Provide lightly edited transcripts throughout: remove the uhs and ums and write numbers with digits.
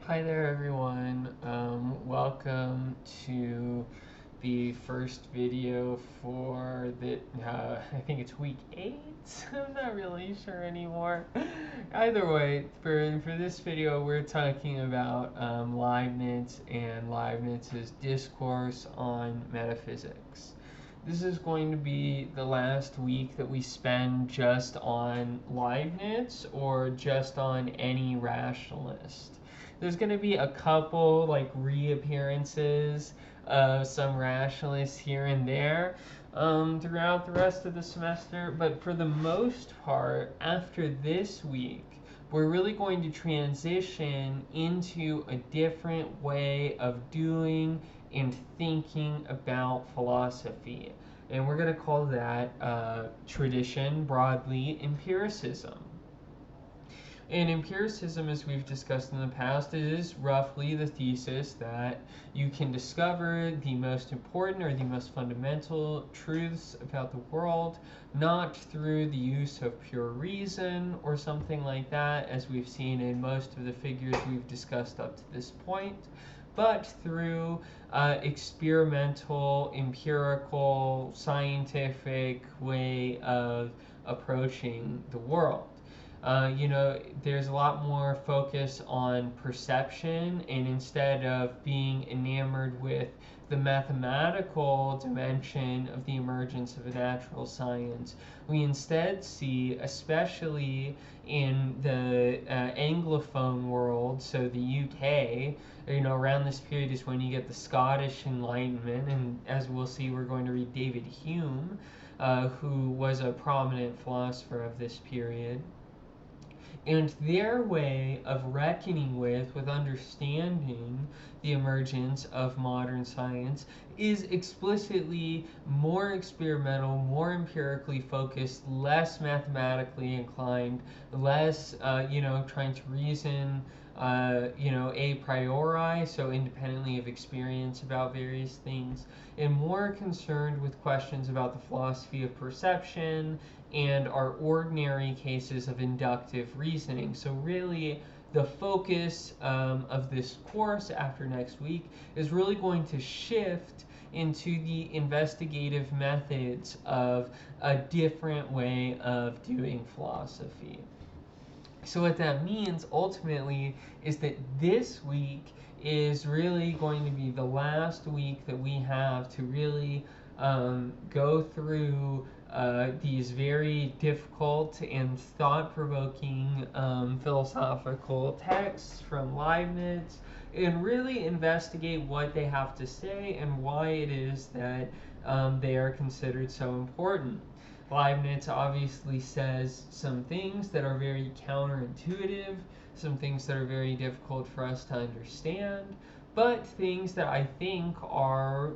Hi there, everyone. Welcome to the first video for the, I think it's week 8? I'm not really sure anymore. Either way, for this video, we're talking about Leibniz and Leibniz's Discourse on Metaphysics. This is going to be the last week that we spend just on Leibniz or just on any rationalist. There's going to be a couple like reappearances of some rationalists here and there throughout the rest of the semester, but for the most part, after this week, we're really going to transition into a different way of doing and thinking about philosophy. And we're going to call that tradition, broadly, empiricism. And empiricism, as we've discussed in the past, is roughly the thesis that you can discover the most important or the most fundamental truths about the world, not through the use of pure reason or something like that, as we've seen in most of the figures we've discussed up to this point, but through experimental, empirical, scientific way of approaching the world. There's a lot more focus on perception, and instead of being enamored with the mathematical dimension of the emergence of a natural science, we instead see, especially in the Anglophone world, so the UK, around this period is when you get the Scottish Enlightenment, and as we'll see, we're going to read David Hume, who was a prominent philosopher of this period. And their way of reckoning with understanding the emergence of modern science is explicitly more experimental, more empirically focused, less mathematically inclined, less, trying to reason, a priori, so independently of experience about various things, and more concerned with questions about the philosophy of perception and our ordinary cases of inductive reasoning. So really, the focus of this course after next week is really going to shift into the investigative methods of a different way of doing philosophy. So what that means ultimately is that this week is really going to be the last week that we have to really go through these very difficult and thought-provoking philosophical texts from Leibniz and really investigate what they have to say and why it is that they are considered so important. Leibniz obviously says some things that are very counterintuitive, some things that are very difficult for us to understand, but things that I think are,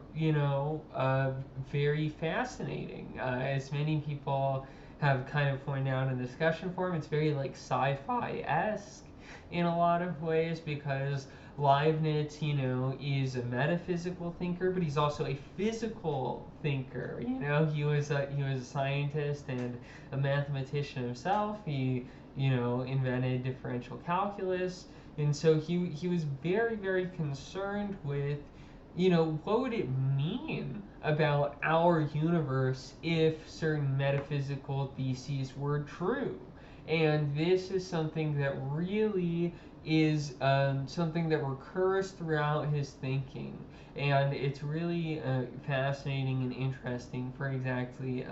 very fascinating. As many people have kind of pointed out in discussion forum, it's very like sci-fi-esque in a lot of ways because Leibniz, is a metaphysical thinker, but he's also a physical thinker. He was a scientist and a mathematician himself. He, invented differential calculus, and so he was very, very concerned with, what would it mean about our universe if certain metaphysical theses were true? And this is something that really is something that recurs throughout his thinking. And it's really fascinating and interesting for exactly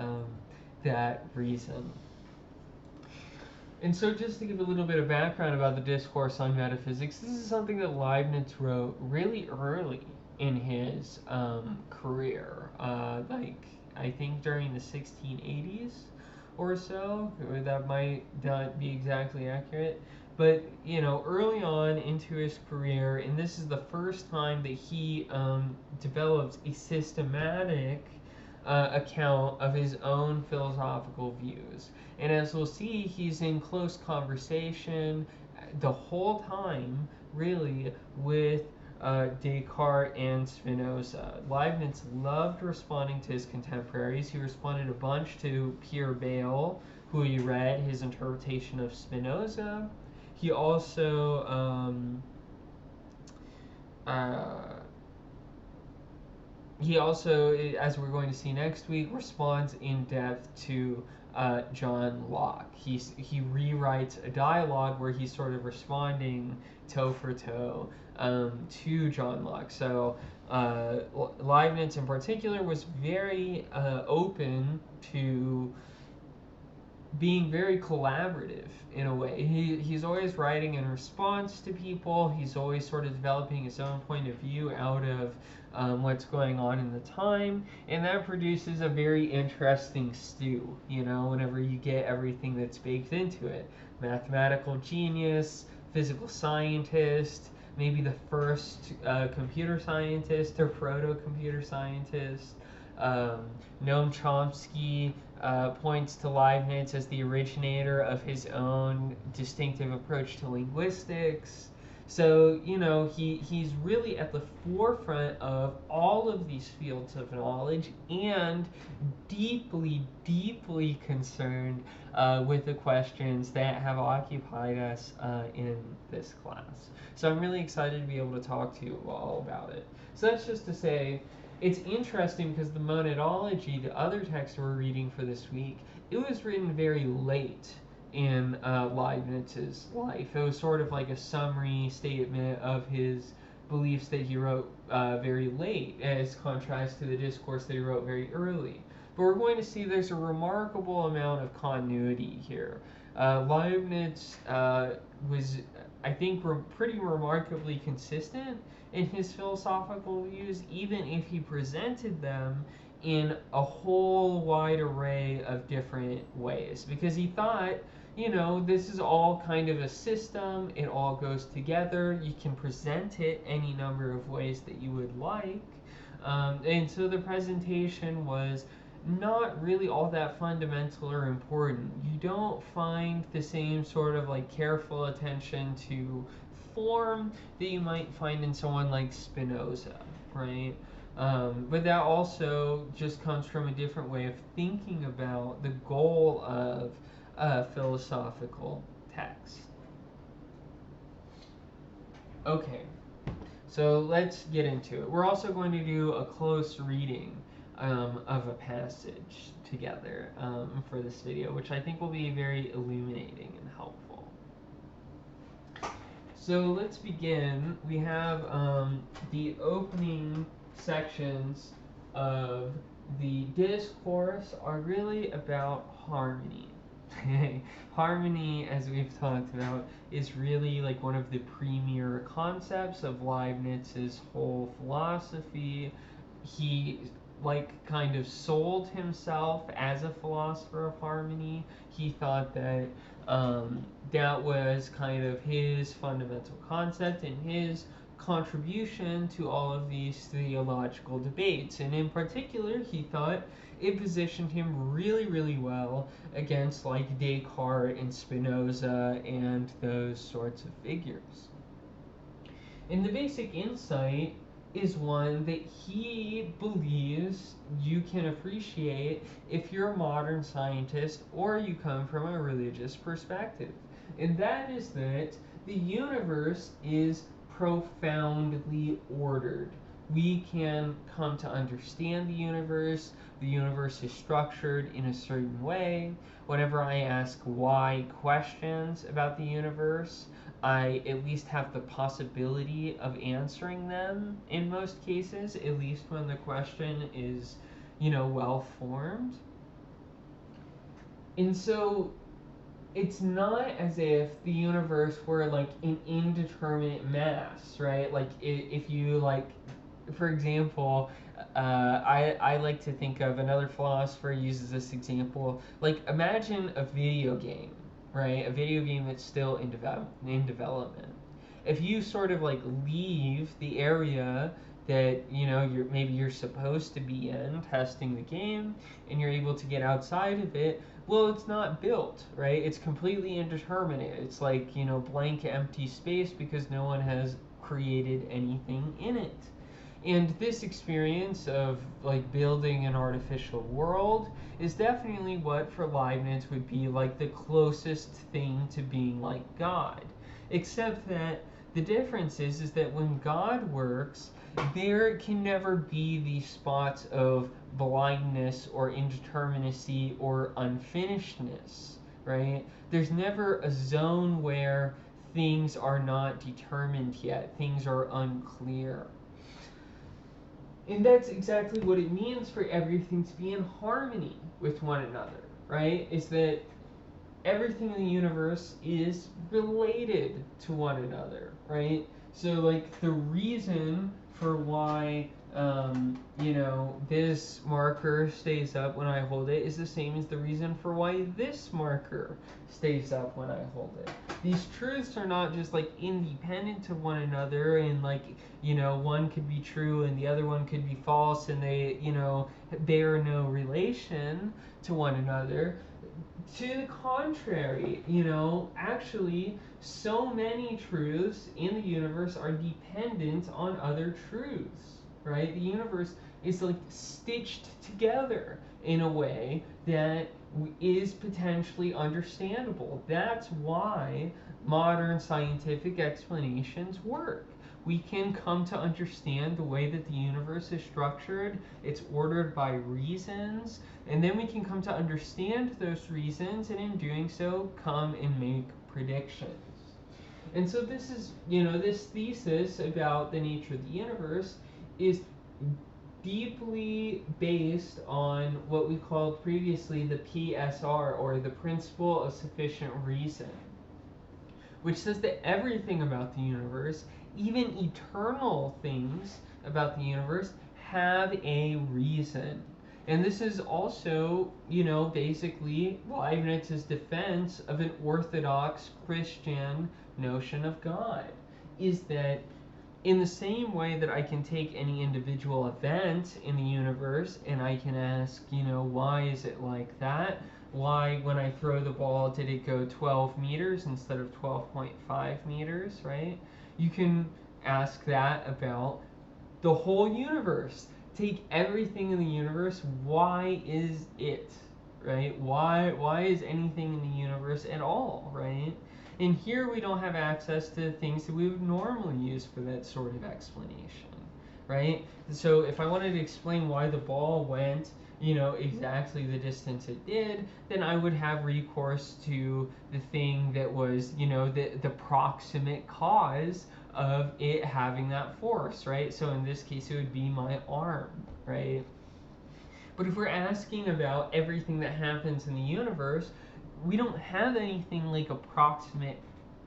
that reason. And so just to give a little bit of background about the Discourse on Metaphysics, this is something that Leibniz wrote really early in his career, I think during the 1680s or so. That might not be exactly accurate. But, early on into his career, and this is the first time that he developed a systematic account of his own philosophical views. And as we'll see, he's in close conversation the whole time, really, with Descartes and Spinoza. Leibniz loved responding to his contemporaries. He responded a bunch to Pierre Bayle, who he read his interpretation of Spinoza. He also uh, he also, as we're going to see next week, responds in depth to John Locke. He rewrites a dialogue where he's sort of responding toe for toe to John Locke. So Leibniz in particular was very open to being very collaborative in a way. He's always writing in response to people. He's always sort of developing his own point of view out of what's going on in the time, and that produces a very interesting stew, you know, whenever you get everything that's baked into it. Mathematical genius, physical scientist, maybe the first computer scientist or proto-computer scientist. Noam Chomsky points to Leibniz as the originator of his own distinctive approach to linguistics. So, you know, he's really at the forefront of all of these fields of knowledge and deeply, deeply concerned with the questions that have occupied us in this class. So I'm really excited to be able to talk to you all about it. So that's just to say, it's interesting because the Monadology, the other text we're reading for this week, it was written very late in Leibniz's life. It was sort of like a summary statement of his beliefs that he wrote very late, as contrast to the Discourse that he wrote very early. But we're going to see there's a remarkable amount of continuity here. Leibniz was, I think, pretty remarkably consistent in his philosophical views, even if he presented them in a whole wide array of different ways. Because he thought, you know, this is all kind of a system, it all goes together, you can present it any number of ways that you would like. And so the presentation was not really all that fundamental or important. You don't find the same sort of like careful attention to form that you might find in someone like Spinoza, right? But that also just comes from a different way of thinking about the goal of philosophical text. Okay, so let's get into it. We're also going to do a close reading of a passage together for this video, which I think will be very illuminating and helpful. So let's begin. We have the opening sections of the Discourse are really about harmony. Harmony, as we've talked about, is really like one of the premier concepts of Leibniz's whole philosophy. He like kind of sold himself as a philosopher of harmony. He thought that that was kind of his fundamental concept and his contribution to all of these theological debates. And in particular, he thought it positioned him really, really well against like Descartes and Spinoza and those sorts of figures. And the basic insight is one that he believes you can appreciate if you're a modern scientist or you come from a religious perspective. And that is that the universe is profoundly ordered. We can come to understand the universe. The universe is structured in a certain way. Whenever I ask why questions about the universe, I at least have the possibility of answering them in most cases, at least when the question is, you know, well formed. And so it's not as if the universe were like an indeterminate mass, right? Like if you like, for example, I like to think of, another philosopher uses this example, like imagine a video game, right? A video game that's still in development. If you sort of like leave the area that, you know, maybe you're supposed to be in testing the game, and you're able to get outside of it, well, it's not built, right? It's completely indeterminate. It's like, you know, blank empty space because no one has created anything in it. And this experience of like building an artificial world is definitely what for Leibniz would be like the closest thing to being like God. Except that The difference is that when God works, there can never be these spots of blindness or indeterminacy or unfinishedness, right? There's never a zone where things are not determined yet, things are unclear. And that's exactly what it means for everything to be in harmony with one another, right? Is that everything in the universe is related to one another, right? So, like, the reason for why, this marker stays up when I hold it is the same as the reason for why this marker stays up when I hold it. These truths are not just, like, independent of one another, and, like, one could be true and the other one could be false, and they, bear no relation to one another. To the contrary, actually, so many truths in the universe are dependent on other truths, right? The universe is like stitched together in a way that is potentially understandable. That's why modern scientific explanations work. We can come to understand the way that the universe is structured. It's ordered by reasons, and then we can come to understand those reasons, and in doing so, come and make predictions. And so this is, this thesis about the nature of the universe is deeply based on what we called previously the PSR, or the principle of sufficient reason, which says that everything about the universe, even eternal things about the universe, have a reason. And this is also, basically Leibniz's defense of an Orthodox Christian notion of God, is that in the same way that I can take any individual event in the universe and I can ask, why is it like that? Why, when I throw the ball, did it go 12 meters instead of 12.5 meters, right? You can ask that about the whole universe. Take everything in the universe. Why is it, right? Why is anything in the universe at all, right? And here we don't have access to things that we would normally use for that sort of explanation, right? So if I wanted to explain why the ball went, exactly the distance it did, then I would have recourse to the thing that was, the proximate cause of it having that force, right? So in this case, it would be my arm, right? But if we're asking about everything that happens in the universe, we don't have anything like a proximate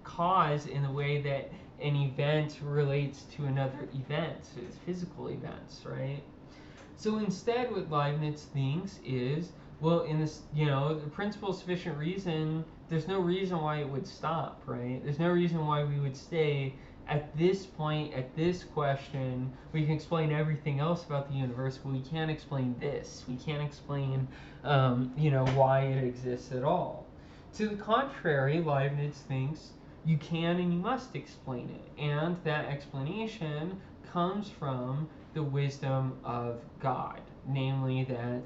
cause in the way that an event relates to another event, so it's physical events, right? So instead, what Leibniz thinks is, well, in this, the principle of sufficient reason, there's no reason why it would stop, right? There's no reason why we would stay at this point, at this question. We can explain everything else about the universe, but we can't explain this. We can't explain, why it exists at all. To the contrary, Leibniz thinks you can and you must explain it, and that explanation comes from the wisdom of God, namely that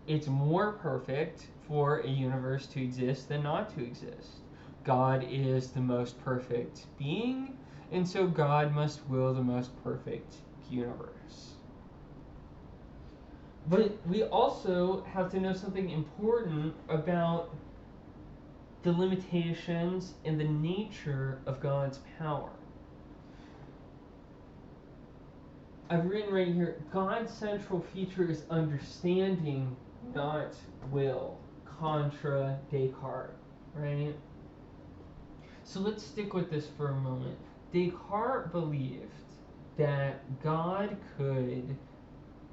it's more perfect for a universe to exist than not to exist. God is the most perfect being, and so God must will the most perfect universe. But we also have to know something important about the limitations and the nature of God's power. I've written right here, God's central feature is understanding, not will, contra Descartes, right? So let's stick with this for a moment. Descartes believed that God could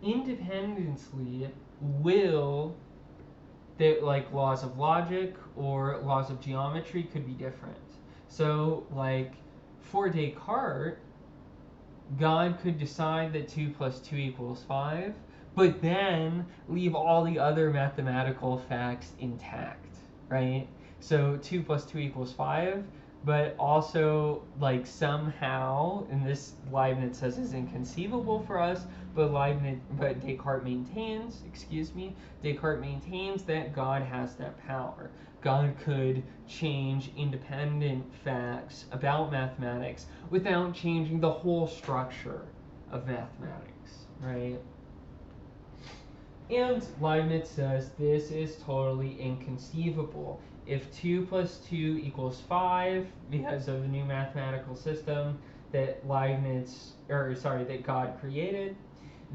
independently will that, like, laws of logic or laws of geometry could be different. So, like, for Descartes, God could decide that 2 plus 2 equals 5, but then leave all the other mathematical facts intact, right? So 2 plus 2 equals 5, but also, like, somehow, and this Leibniz says is inconceivable for us, but Descartes maintains that God has that power. God could change independent facts about mathematics without changing the whole structure of mathematics, right? And Leibniz says this is totally inconceivable. If 2 plus 2 equals 5, because of the new mathematical system that that God created,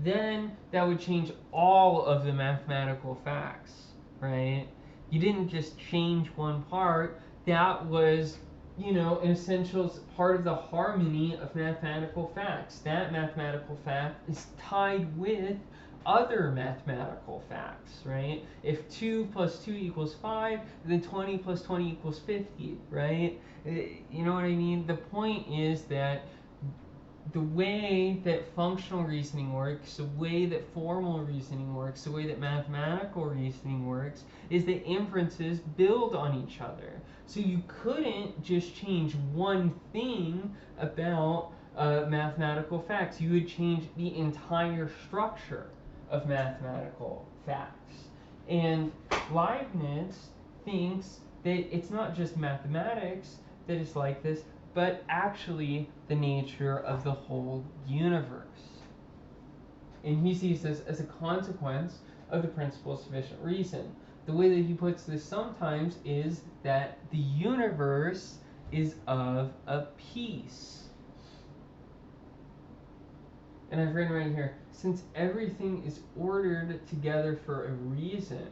then that would change all of the mathematical facts, right? You didn't just change one part. That was, an essential part of the harmony of mathematical facts. That mathematical fact is tied with other mathematical facts, right? If 2 plus 2 equals 5, then 20 plus 20 equals 50, right? You know what I mean? The point is that the way that functional reasoning works, the way that formal reasoning works, the way that mathematical reasoning works, is that inferences build on each other. So you couldn't just change one thing about mathematical facts. You would change the entire structure of mathematical facts. And Leibniz thinks that it's not just mathematics that is like this, but actually the nature of the whole universe. And he sees this as a consequence of the principle of sufficient reason. The way that he puts this sometimes is that the universe is of a piece. And I've written right here, since everything is ordered together for a reason,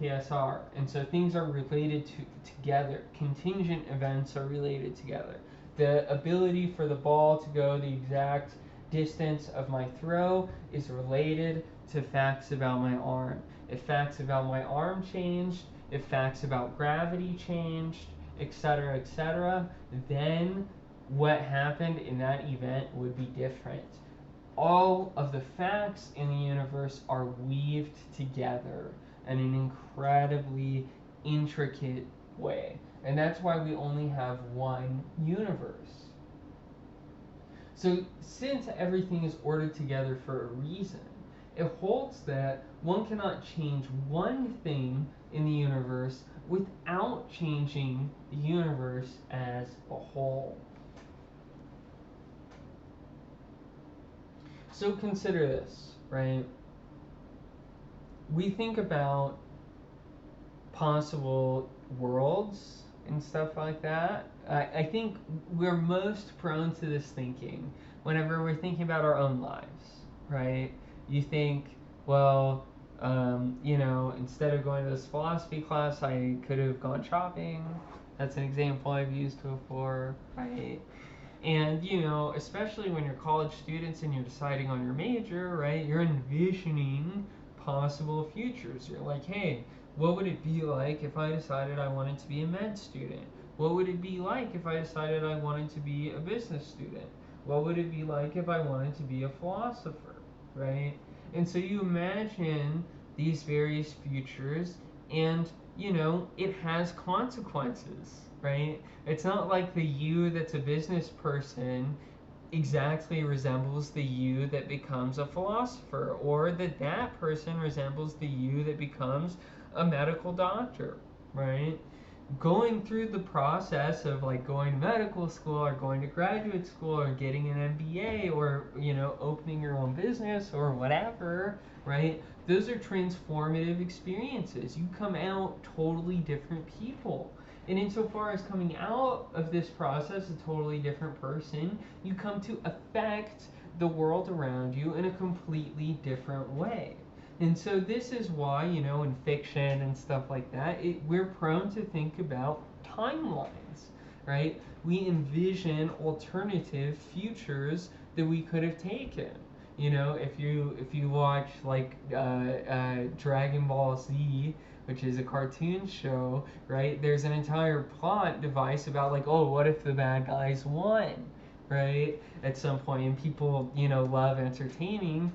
PSR, and so things are related together. Contingent events are related together. The ability for the ball to go the exact distance of my throw is related to facts about my arm. If facts about my arm changed, if facts about gravity changed, etc., then what happened in that event would be different. All of the facts in the universe are weaved together in an incredibly intricate way. And that's why we only have one universe. So since everything is ordered together for a reason, it holds that one cannot change one thing in the universe without changing the universe as a whole. So consider this, right? We think about possible worlds and stuff like that. I think we're most prone to this thinking whenever we're thinking about our own lives, right? You think, well, instead of going to this philosophy class, I could have gone shopping. That's an example I've used before, right? And, especially when you're college students and you're deciding on your major, right, you're envisioning possible futures. You're like, hey, what would it be like if I decided I wanted to be a med student? What would it be like if I decided I wanted to be a business student? What would it be like if I wanted to be a philosopher, right? And so you imagine these various futures, and, it has consequences, right? It's not like the you that's a business person exactly resembles the you that becomes a philosopher, or that person resembles the you that becomes a medical doctor, right? Going through the process of like going to medical school or going to graduate school or getting an MBA or opening your own business or whatever, right? Those are transformative experiences. You come out totally different people. And insofar as coming out of this process a totally different person, you come to affect the world around you in a completely different way. And so this is why, in fiction and stuff like that, we're prone to think about timelines, right? We envision alternative futures that we could have taken. If you watch like Dragon Ball Z, which is a cartoon show, right? There's an entire plot device about like, oh, what if the bad guys won, right? At some point, and people, love entertaining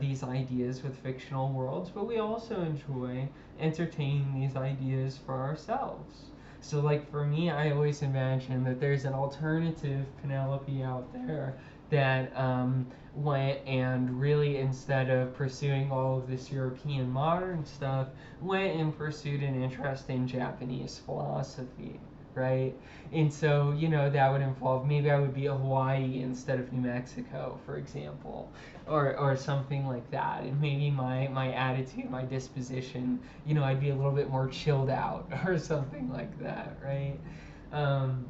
these ideas with fictional worlds, but we also enjoy entertaining these ideas for ourselves. So, like, for me, I always imagine that there's an alternative Penelope out there that went and really, instead of pursuing all of this European modern stuff, went and pursued an interest in Japanese philosophy, right? And so, that would involve, maybe I would be a Hawaii instead of New Mexico, for example, or something like that. And maybe my attitude, my disposition, I'd be a little bit more chilled out or something like that, right? Um,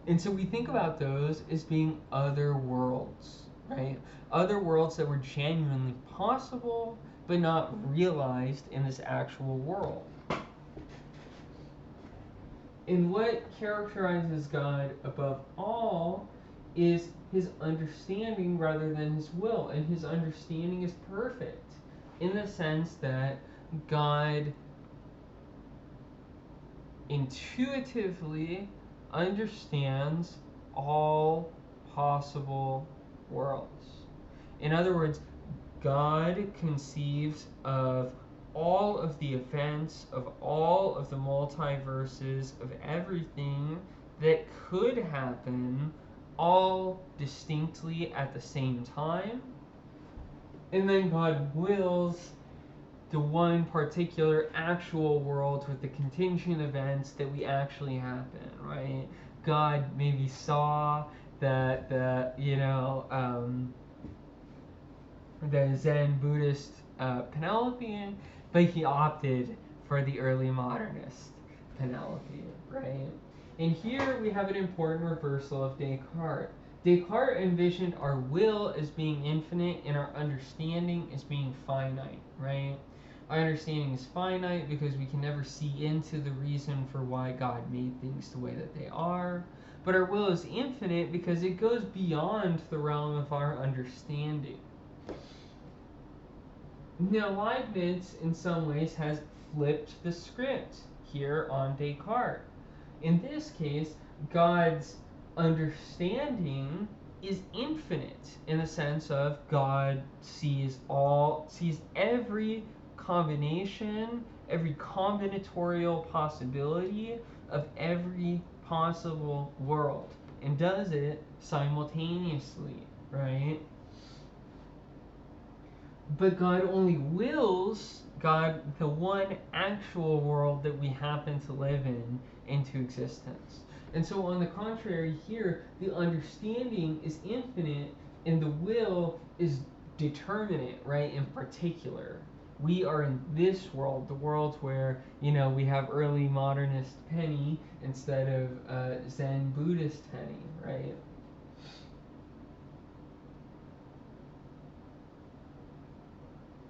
and so we think about those as being other worlds, right? Other worlds that were genuinely possible, but not realized in this actual world. And what characterizes God above all is his understanding rather than his will. And his understanding is perfect in the sense that God intuitively understands all possible worlds. In other words, God conceives of all of the events, of all of the multiverses, of everything that could happen, all distinctly at the same time. And then God wills the one particular actual world with the contingent events that we actually happen, right? God maybe saw that the Zen Buddhist Penelope, but he opted for the early modernist Penelope, right? And here we have an important reversal of Descartes. Descartes envisioned our will as being infinite and our understanding as being finite, right? Our understanding is finite because we can never see into the reason for why God made things the way that they are. But our will is infinite because it goes beyond the realm of our understanding. Now, Leibniz, in some ways, has flipped the script here on Descartes. In this case, God's understanding is infinite in the sense of God sees every combination, every combinatorial possibility of every possible world, and does it simultaneously, right? But God only wills the one actual world that we happen to live in, into existence. And so, on the contrary, here, the understanding is infinite and the will is determinate, right, in particular. We are in this world, the world where, we have early modernist Penny instead of Zen Buddhist Penny, right?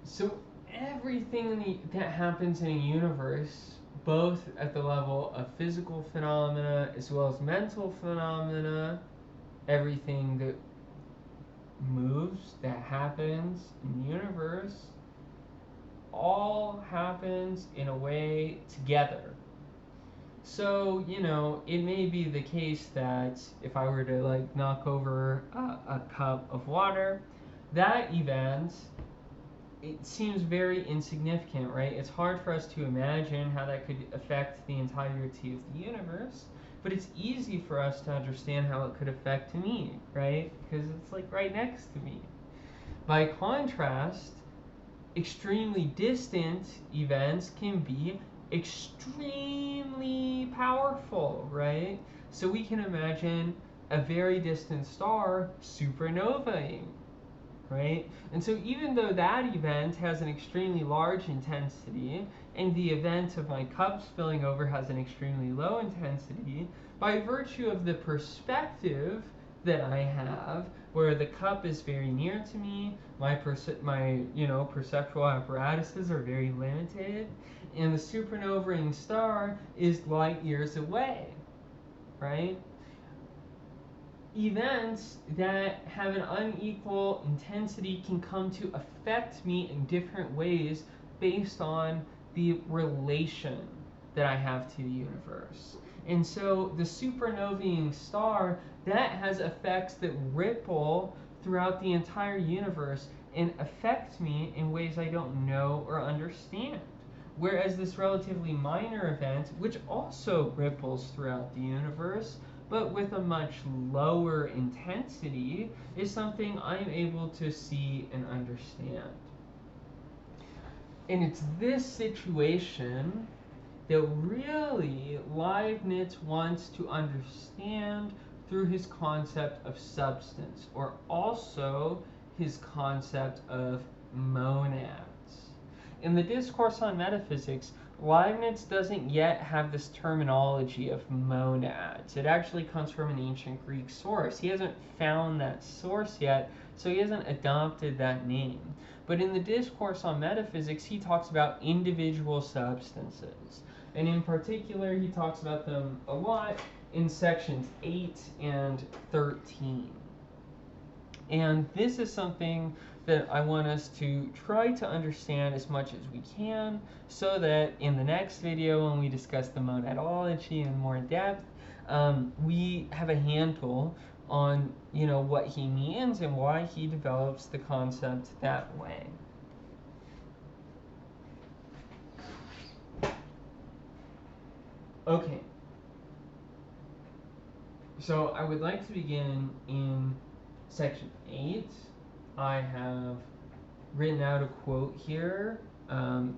So everything that happens in a universe, both at the level of physical phenomena as well as mental phenomena, everything that moves, that happens in the universe, all happens in a way together. So, it may be the case that if I were to knock over a cup of water, that event, it seems very insignificant, right? It's hard for us to imagine how that could affect the entirety of the universe, but it's easy for us to understand how it could affect me, right? Because it's right next to me. By contrast, extremely distant events can be extremely powerful, right? So we can imagine a very distant star supernovaing, right? And so even though that event has an extremely large intensity and the event of my cup spilling over has an extremely low intensity, by virtue of the perspective that I have, where the cup is very near to me, my perceptual apparatuses are very limited, and the supernovaing star is light years away, right? Events that have an unequal intensity can come to affect me in different ways based on the relation that I have to the universe. And so the supernovaing star, that has effects that ripple throughout the entire universe and affect me in ways I don't know or understand. Whereas this relatively minor event, which also ripples throughout the universe, but with a much lower intensity, is something I'm able to see and understand. And it's this situation that really Leibniz wants to understand through his concept of substance, or also his concept of monads. In the Discourse on Metaphysics, Leibniz doesn't yet have this terminology of monads. It actually comes from an ancient Greek source. He hasn't found that source yet, so he hasn't adopted that name. But in the Discourse on Metaphysics, he talks about individual substances. And in particular, he talks about them a lot in sections 8 and 13. And this is something that I want us to try to understand as much as we can, so that in the next video, when we discuss the monadology in more depth, we have a handle on what he means and why he develops the concept that way. Okay, so I would like to begin in section 8. I have written out a quote here.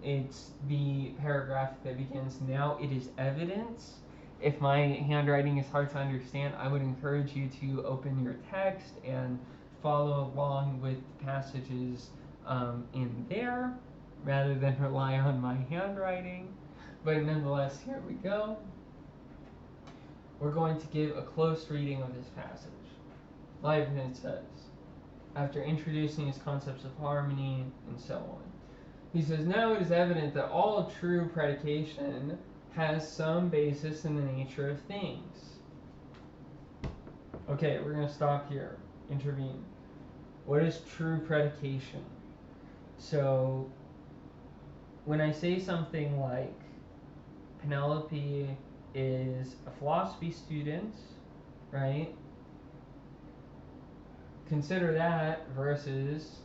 It's the paragraph that begins, "Now it is evident." If my handwriting is hard to understand, I would encourage you to open your text and follow along with passages in there, rather than rely on my handwriting. But nonetheless, here we go. We're going to give a close reading of this passage. Leibniz says, after introducing his concepts of harmony and so on, he says, "Now it is evident that all true predication has some basis in the nature of things." Okay, we're going to stop here. Intervene. What is true predication? So, when I say something like, Penelope is a philosophy student, right? Consider that versus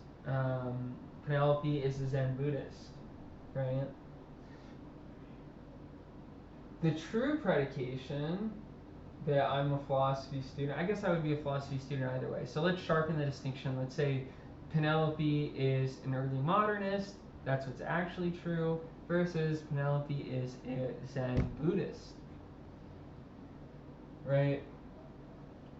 Penelope is a Zen Buddhist, right? The true predication that I'm a philosophy student, I guess I would be a philosophy student either way. So let's sharpen the distinction. Let's say Penelope is an early modernist, that's what's actually true, versus Penelope is a Zen Buddhist, right?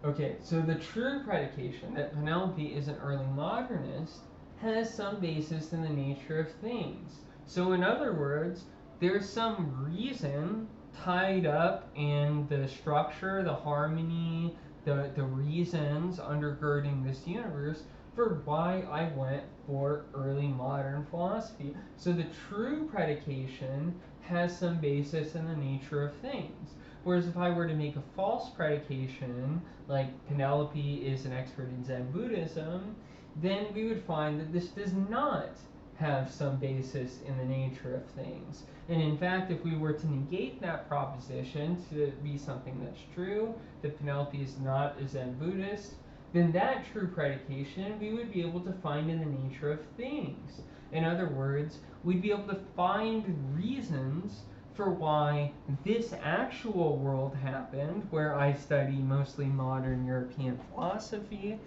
Okay, so the true predication that Penelope is an early modernist has some basis in the nature of things. So in other words, there's some reason tied up in the structure, the harmony, the reasons undergirding this universe for why I went for early modern philosophy. So the true predication has some basis in the nature of things. Whereas if I were to make a false predication, like Penelope is an expert in Zen Buddhism, then we would find that this does not have some basis in the nature of things. And in fact, if we were to negate that proposition to be something that's true, that Penelope is not a Zen Buddhist, then that true predication we would be able to find in the nature of things. In other words, we'd be able to find reasons for why this actual world happened, where I study mostly modern European philosophy,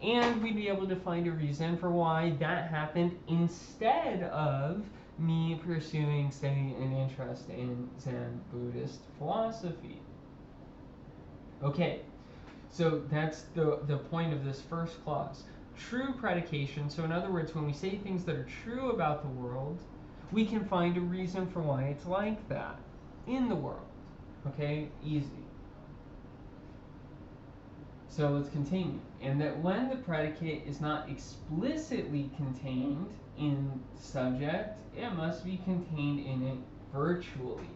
and we'd be able to find a reason for why that happened instead of me pursuing, say, an interest in Zen Buddhist philosophy. Okay, so that's the point of this first clause. True predication, so in other words, when we say things that are true about the world, we can find a reason for why it's like that in the world. Okay, easy. So let's continue. And that when the predicate is not explicitly contained in the subject, it must be contained in it virtually.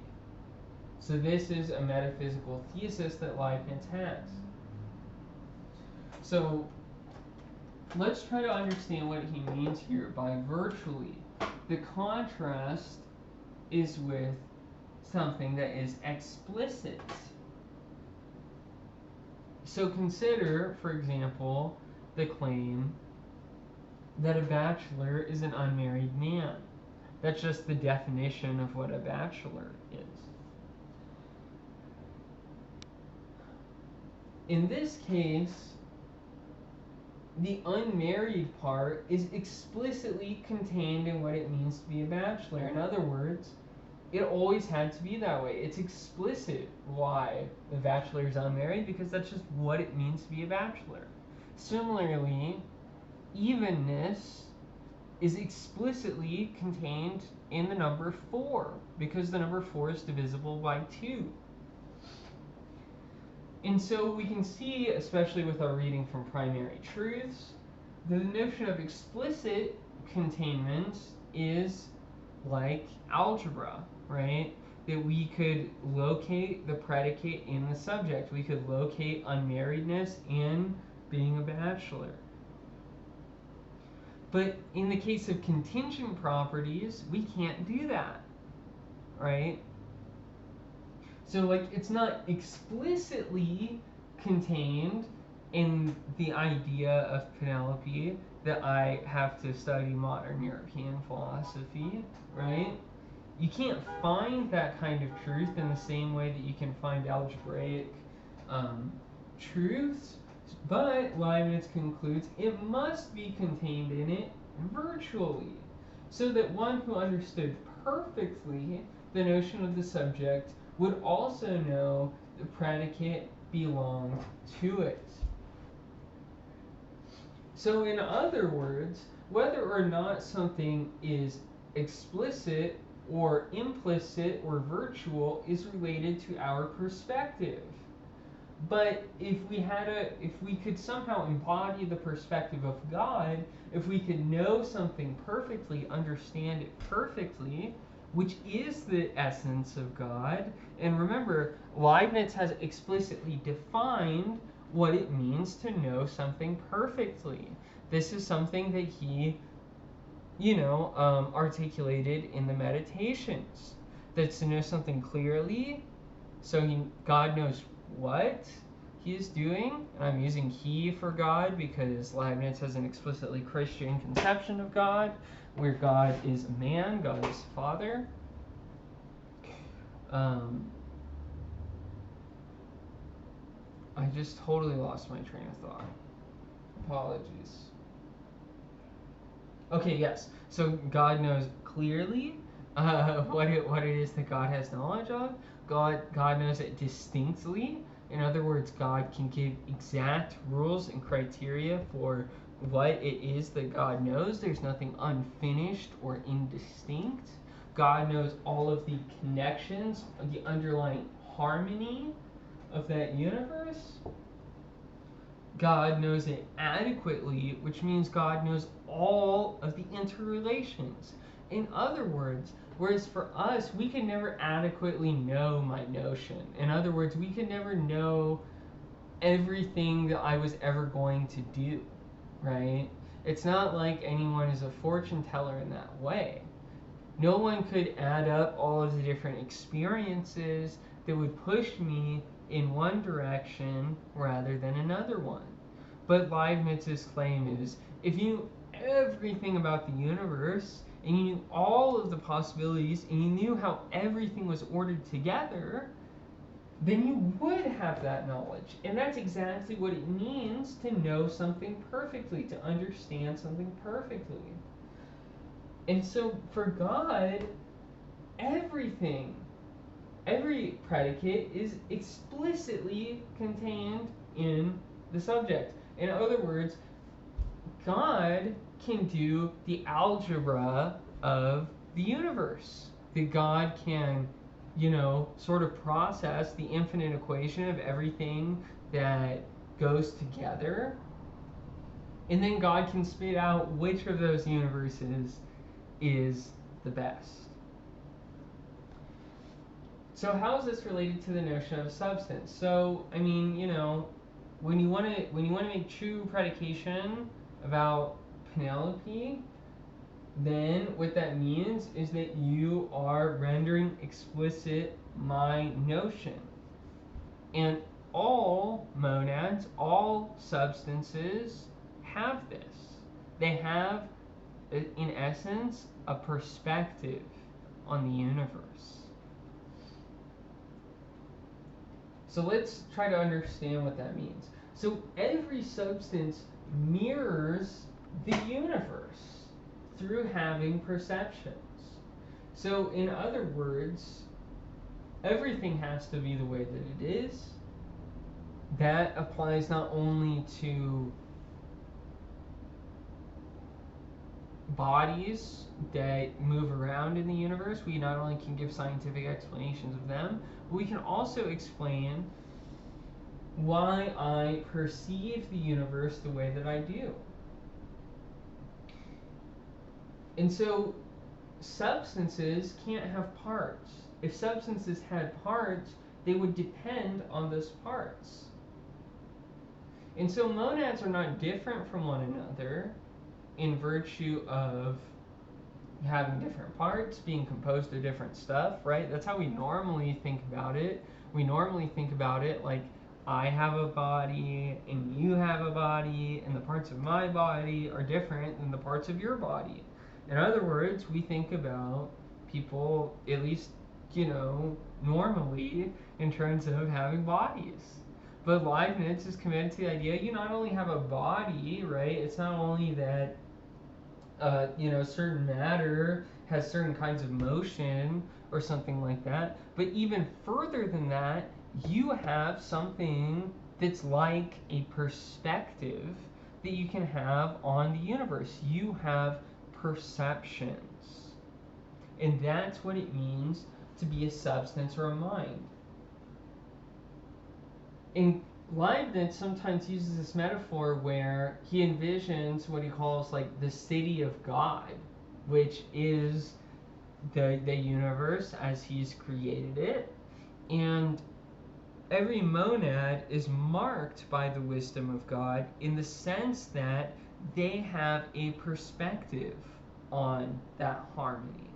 So this is a metaphysical thesis that Leibniz has. So let's try to understand what he means here by virtually. The contrast is with something that is explicit. So consider, for example, the claim that a bachelor is an unmarried man. That's just the definition of what a bachelor is. In this case, the unmarried part is explicitly contained in what it means to be a bachelor. In other words, it always had to be that way. It's explicit why the bachelor is unmarried, because that's just what it means to be a bachelor. Similarly, evenness is explicitly contained in the number 4, because the number 4 is divisible by 2. And so we can see, especially with our reading from primary truths, the notion of explicit containment is like algebra, right? That we could locate the predicate in the subject. We could locate unmarriedness in being a bachelor. But in the case of contingent properties, we can't do that, right? So like it's not explicitly contained in the idea of Penelope that I have to study modern European philosophy, right? You can't find that kind of truth in the same way that you can find algebraic truths, but Leibniz concludes it must be contained in it virtually, so that one who understood perfectly the notion of the subject would also know the predicate belonged to it. So in other words, whether or not something is explicit or implicit or virtual is related to our perspective. But if we could somehow embody the perspective of God, if we could know something perfectly, understand it perfectly, which is the essence of God. And remember, Leibniz has explicitly defined what it means to know something perfectly. This is something that he, articulated in the Meditations. That's to know something clearly, so God knows what he is doing. And I'm using he for God because Leibniz has an explicitly Christian conception of God, where God is a man, God is Father. I just totally lost my train of thought. Apologies. Okay, yes. So God knows clearly what it is that God has knowledge of. God knows it distinctly. In other words, God can give exact rules and criteria for what it is that God knows. There's nothing unfinished or indistinct. God knows all of the connections, the underlying harmony of that universe. God knows it adequately, which means God knows all of the interrelations. In other words, whereas for us, we can never adequately know my notion. In other words, we can never know everything that I was ever going to do, right? It's not like anyone is a fortune teller in that way. No one could add up all of the different experiences that would push me in one direction rather than another one. But Leibniz's claim is, if you knew everything about the universe, and you knew all of the possibilities, and you knew how everything was ordered together, then you would have that knowledge. And that's exactly what it means to know something perfectly, to understand something perfectly. And so for God, everything, every predicate is explicitly contained in the subject. In other words, God can do the algebra of the universe. That God can, sort of process the infinite equation of everything that goes together. And then God can spit out which of those universes is the best. So how is this related to the notion of substance? So, I mean, when you want to make true predication about Penelope, then what that means is that you are rendering explicit my notion. And all monads, all substances have this. They have in essence, a perspective on the universe. So let's try to understand what that means. So every substance mirrors the universe through having perceptions. So in other words, everything has to be the way that it is. That applies not only to bodies that move around in the universe. We not only can give scientific explanations of them, but we can also explain why I perceive the universe the way that I do. And so substances can't have parts. If substances had parts, they would depend on those parts. And so monads are not different from one another in virtue of having different parts, being composed of different stuff, right? That's how we normally think about it. We normally think about it like I have a body and you have a body, and the parts of my body are different than the parts of your body. In other words, we think about people, at least, normally in terms of having bodies. But Leibniz is committed to the idea you not only have a body, right? It's not only that certain matter has certain kinds of motion or something like that, but even further than that, you have something that's like a perspective that you can have on the universe. You have perceptions. And that's what it means to be a substance or a mind. And Leibniz sometimes uses this metaphor where he envisions what he calls like the city of God, which is the universe as he's created it. And every monad is marked by the wisdom of God in the sense that they have a perspective on that harmony,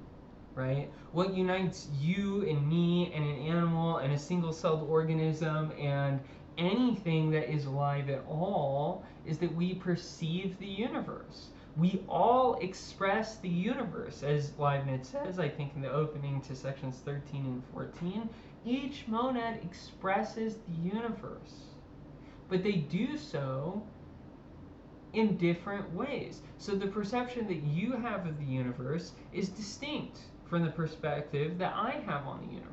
right? What unites you and me and an animal and a single-celled organism and anything that is alive at all is that we perceive the universe. We all express the universe, as Leibniz says, I think in the opening to sections 13 and 14. Each monad expresses the universe, but they do so in different ways. So the perception that you have of the universe is distinct from the perspective that I have on the universe.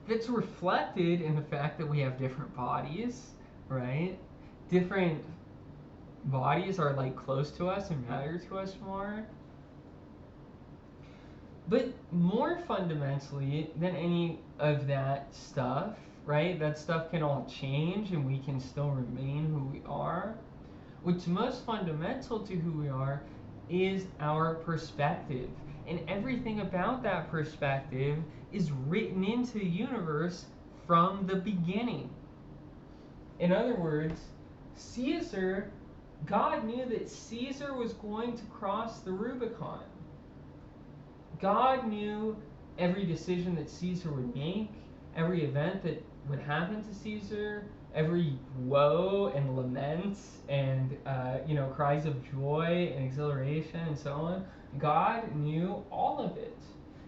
That's reflected in the fact that we have different bodies, right? Different bodies are like close to us and matter to us more. But more fundamentally than any of that stuff, right? That stuff can all change and we can still remain who we are. What's most fundamental to who we are is our perspective. And everything about that perspective is written into the universe from the beginning. In other words, God knew that Caesar was going to cross the Rubicon. God knew every decision that Caesar would make, every event that would happen to Caesar, every woe and lament and cries of joy and exhilaration and so on. God knew all of it,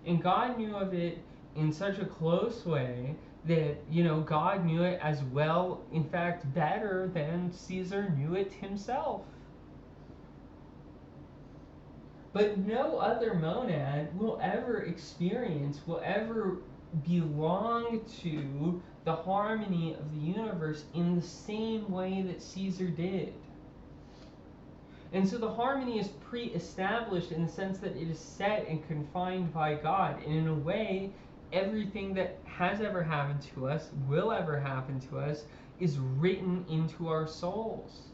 and God knew of it in such a close way that God knew it as well, in fact better than Caesar knew it himself. But no other monad will ever belong to the harmony of the universe in the same way that Caesar did. And so the harmony is pre-established in the sense that it is set and confined by God. And in a way, everything that has ever happened to us, will ever happen to us, is written into our souls.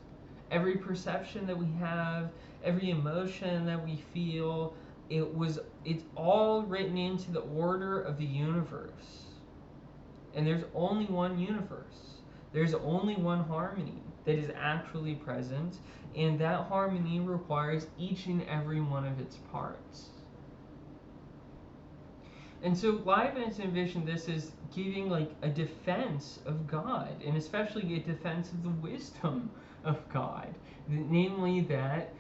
Every perception that we have, every emotion that we feel, it's all written into the order of the universe. And there's only one universe. There's only one harmony that is actually present, and that harmony requires each and every one of its parts. And so Leibniz envisioned this as giving like a defense of God, and especially a defense of the wisdom of God. Namely that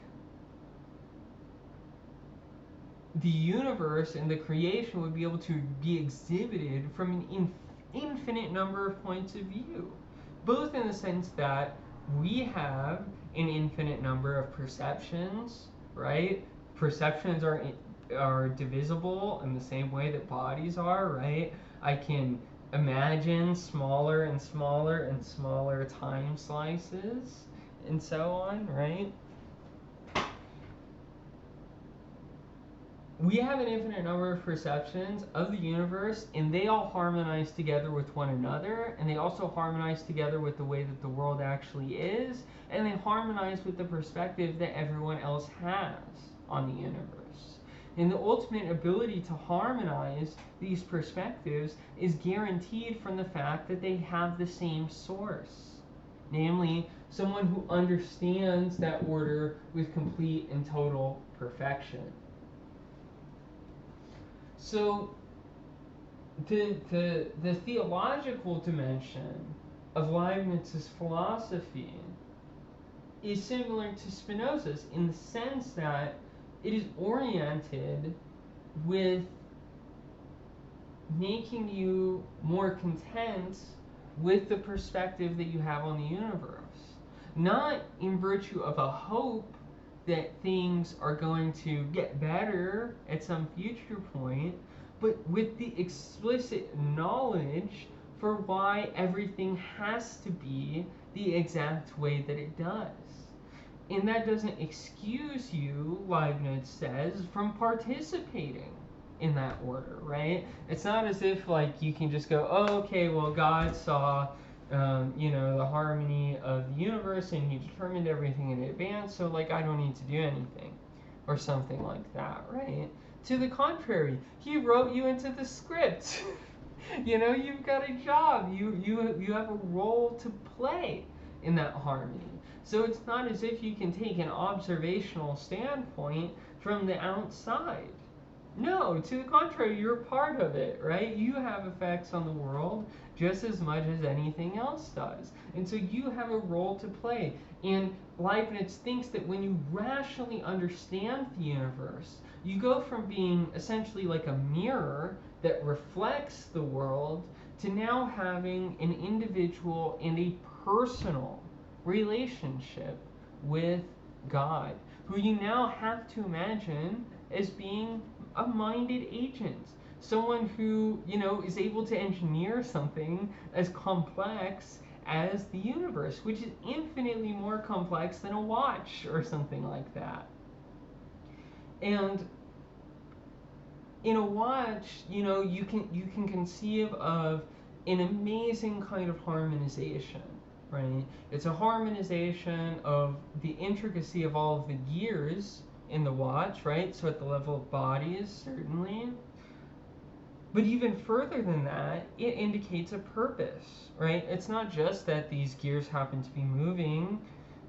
the universe and the creation would be able to be exhibited from an infinite number of points of view, both in the sense that we have an infinite number of perceptions, right? Perceptions are divisible in the same way that bodies are, right? I can imagine smaller and smaller and smaller time slices and so on, right? We have an infinite number of perceptions of the universe, and they all harmonize together with one another, and they also harmonize together with the way that the world actually is, and they harmonize with the perspective that everyone else has on the universe. And the ultimate ability to harmonize these perspectives is guaranteed from the fact that they have the same source, namely, someone who understands that order with complete and total perfection. So the theological dimension of Leibniz's philosophy is similar to Spinoza's in the sense that it is oriented with making you more content with the perspective that you have on the universe. Not in virtue of a hope that things are going to get better at some future point, but with the explicit knowledge for why everything has to be the exact way that it does. And that doesn't excuse you, Leibniz says, from participating in that order, right? It's not as if like you can just go, oh, okay, well, God saw the harmony of the universe and he determined everything in advance, so like I don't need to do anything or something like that, right? To the contrary, he wrote you into the script. You've got a job, you have a role to play in that harmony. So it's not as if you can take an observational standpoint from the outside. No, to the contrary, you're part of it, right? You have effects on the world just as much as anything else does. And so you have a role to play. And Leibniz thinks that when you rationally understand the universe, you go from being essentially like a mirror that reflects the world to now having an individual and a personal relationship with God, who you now have to imagine as being a minded agent, someone who is able to engineer something as complex as the universe, which is infinitely more complex than a watch or something like that. And in a watch, you can conceive of an amazing kind of harmonization, right? It's a harmonization of the intricacy of all of the gears in the watch, right? So at the level of bodies, certainly. But even further than that, it indicates a purpose, right? It's not just that these gears happen to be moving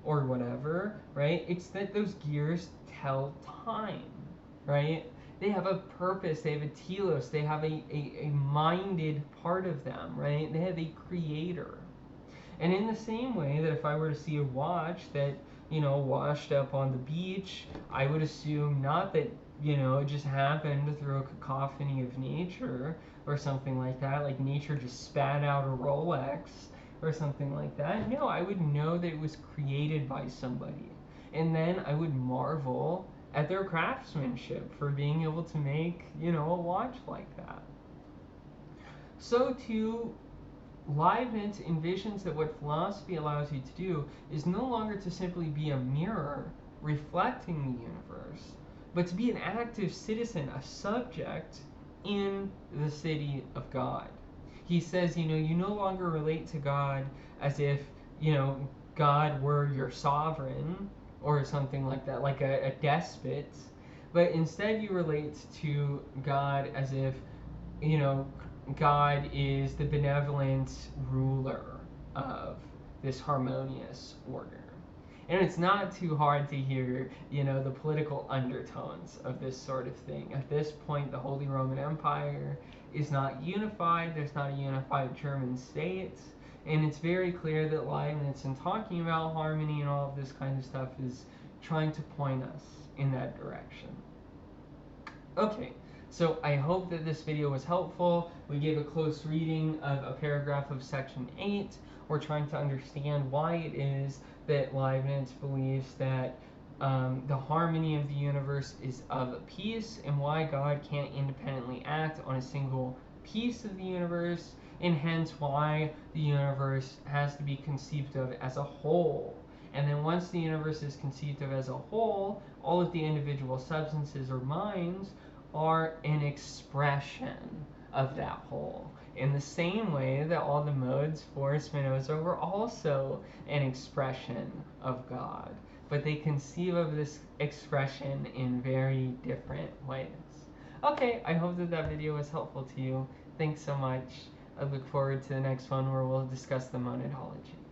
or whatever, right? It's that those gears tell time, right? They have a purpose, they have a telos, they have a minded part of them, right? They have a creator. And in the same way that if I were to see a watch that washed up on the beach, I would assume not that, it just happened through a cacophony of nature or something like that, like nature just spat out a Rolex or something like that. No, I would know that it was created by somebody. And then I would marvel at their craftsmanship for being able to make, a watch like that. So too, Leibniz envisions that what philosophy allows you to do is no longer to simply be a mirror reflecting the universe, but to be an active citizen, a subject in the city of God. He says, you no longer relate to God as if, God were your sovereign or something like that, like a despot, but instead you relate to God as if, God is the benevolent ruler of this harmonious order. And it's not too hard to hear, the political undertones of this sort of thing. At this point, the Holy Roman Empire is not unified. There's not a unified German state. And it's very clear that Leibniz, in talking about harmony and all of this kind of stuff, is trying to point us in that direction. Okay, so I hope that this video was helpful. We gave a close reading of a paragraph of section 8. We're trying to understand why it is that Leibniz believes that the harmony of the universe is of a piece, and why God can't independently act on a single piece of the universe, and hence why the universe has to be conceived of as a whole. And then once the universe is conceived of as a whole, all of the individual substances or minds are an expression of that whole. In the same way that all the modes for Spinoza were also an expression of God, but they conceive of this expression in very different ways. Okay, I hope that that video was helpful to you. Thanks so much. I look forward to the next one where we'll discuss the monadology.